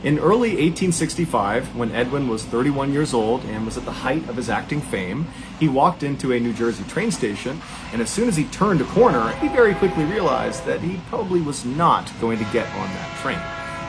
In early 1865, when Edwin was 31 years old and was at the height of his acting fame, he walked into a New Jersey train station, and as soon as he turned a corner, he very quickly realized that he probably was not going to get on that train.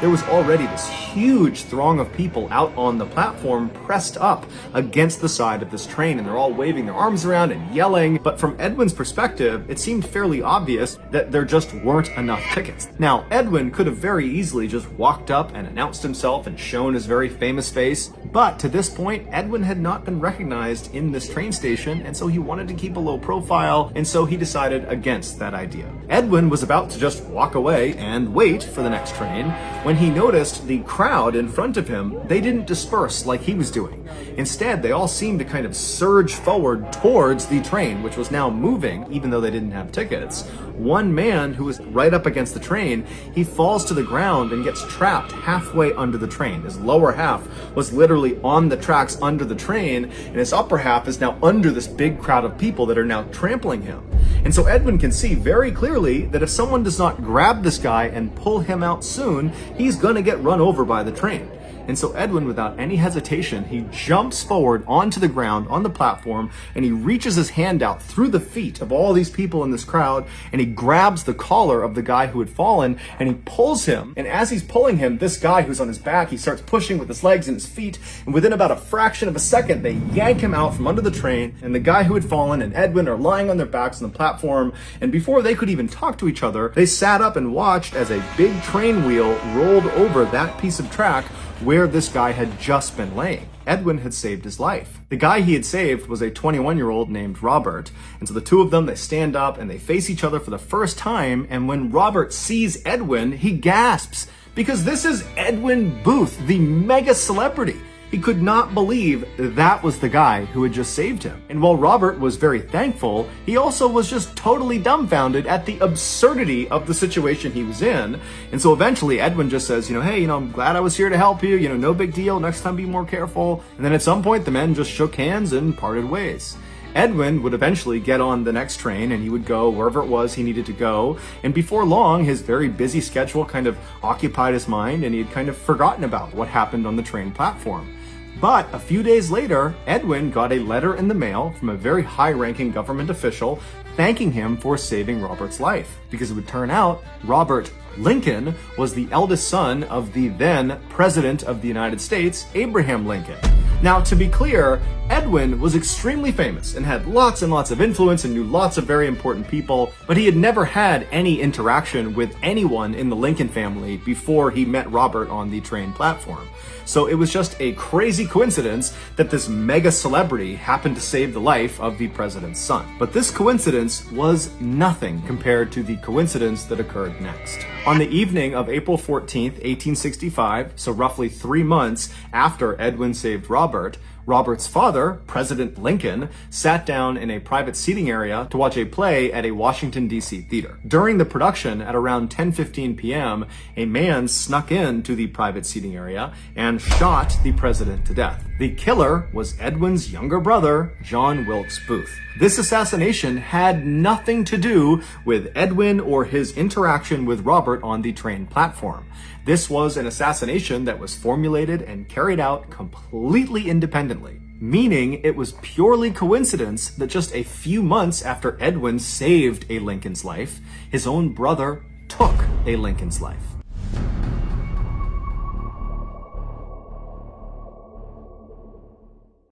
There was already this huge throng of people out on the platform pressed up against the side of this train, and they're all waving their arms around and yelling. But from Edwin's perspective, it seemed fairly obvious that there just weren't enough tickets. Now, Edwin could have very easily just walked up and announced himself and shown his very famous face, but to this point, Edwin had not been recognized in this train station, and so he wanted to keep a low profile, and so he decided against that idea. Edwin was about to just walk away and wait for the next train when he noticed the crowd in front of him. They didn't disperse like he was doing. Instead, they all seemed to kind of surge forward towards the train, which was now moving, even though they didn't have tickets. One man who was right up against the train, he falls to the ground and gets trapped halfway under the train. His lower half was literally on the tracks under the train, and his upper half is now under this big crowd of people that are now trampling him. And so Edwin can see very clearly that if someone does not grab this guy and pull him out soon, he's gonna get run over by the train. And so Edwin, without any hesitation, he jumps forward onto the ground on the platform, and he reaches his hand out through the feet of all these people in this crowd, and he grabs the collar of the guy who had fallen, and he pulls him. And as he's pulling him, this guy who's on his back, he starts pushing with his legs and his feet, and within about a fraction of a second, they yank him out from under the train, and the guy who had fallen and Edwin are lying on their backs on the platform. And before they could even talk to each other, they sat up and watched as a big train wheel rolled over that piece of track where this guy had just been laying. Edwin had saved his life. The guy he had saved was a 21-year-old named Robert. And so the two of them, they stand up and they face each other for the first time. And when Robert sees Edwin, he gasps, because this is Edwin Booth, the mega celebrity. He could not believe that was the guy who had just saved him. And while Robert was very thankful, he also was just totally dumbfounded at the absurdity of the situation he was in. And so eventually Edwin just says, hey, I'm glad I was here to help you. No big deal. Next time be more careful. And then at some point the men just shook hands and parted ways. Edwin would eventually get on the next train, and he would go wherever it was he needed to go. And before long, his very busy schedule kind of occupied his mind, and he had kind of forgotten about what happened on the train platform. But a few days later, Edwin got a letter in the mail from a very high-ranking government official thanking him for saving Robert's life, because it would turn out Robert Lincoln was the eldest son of the then President of the United States, Abraham Lincoln. Now, to be clear, Edwin was extremely famous and had lots and lots of influence and knew lots of very important people, but he had never had any interaction with anyone in the Lincoln family before he met Robert on the train platform. So it was just a crazy coincidence that this mega celebrity happened to save the life of the president's son. But this coincidence was nothing compared to the coincidence that occurred next. On the evening of April 14th, 1865, so roughly 3 months after Edwin saved Robert, Robert's father, President Lincoln, sat down in a private seating area to watch a play at a Washington, D.C. theater. During the production, at around 10:15 p.m., a man snuck into the private seating area and shot the president to death. The killer was Edwin's younger brother, John Wilkes Booth. This assassination had nothing to do with Edwin or his interaction with Robert on the train platform. This was an assassination that was formulated and carried out completely independently, meaning it was purely coincidence that just a few months after Edwin saved a Lincoln's life, his own brother took a Lincoln's life.